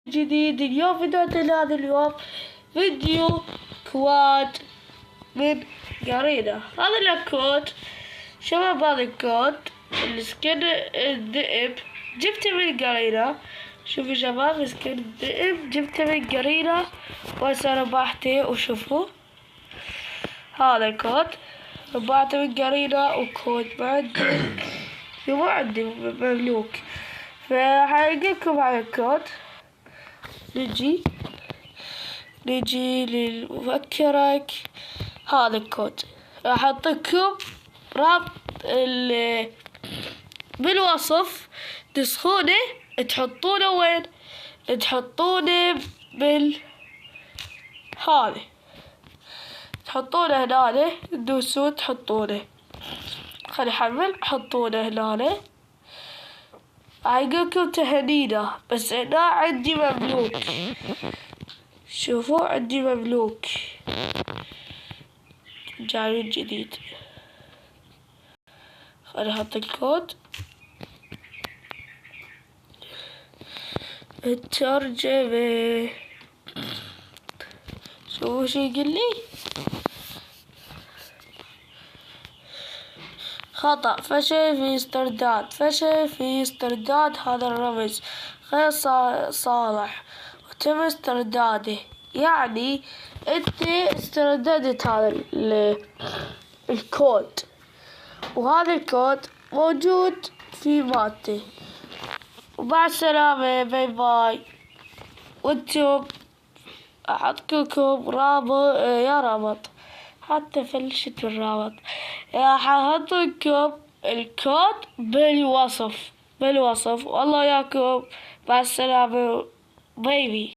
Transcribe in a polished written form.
جديد. اليوم فيديونا هذا اليوم فيديو كواد من قرينة. هذا الكود شباب، هذا الكود السكن الذئب جبته من قرينة. شوفوا شباب، سكن الذئب جبته من قرينة وهسه ربحته. وشوفوا هذا الكود ربحته من قرينة وكود ما عندي مملوك. فحاجيكم على الكود. نجي للمفكرك. هذا الكود راح احطلكم رابط بالوصف. تسخونه تحطونه وين؟ تحطونه هذا، تحطونه هنا، تدوسون تحطونه. خلي يحمل، حطونه هنا. عايقولكم تهنينا، بس هنا عندي مملوك. شوفوا عندي مملوك جاي جديد. خلي احط الكود. الترجمة شوفوا شو يقول لي. خطأ، فشل في استرداد هذا الرمز غير صالح وتم استرداده. يعني انت استرددت هذا الكود، وهذا الكود موجود في مالتي. ومع السلامة، باي باي. وانتم احطلكم رابط حتى فلشت بالرابط. راح احطلكم الكود بالوصف. والله ياكم، مع السلامة، باي.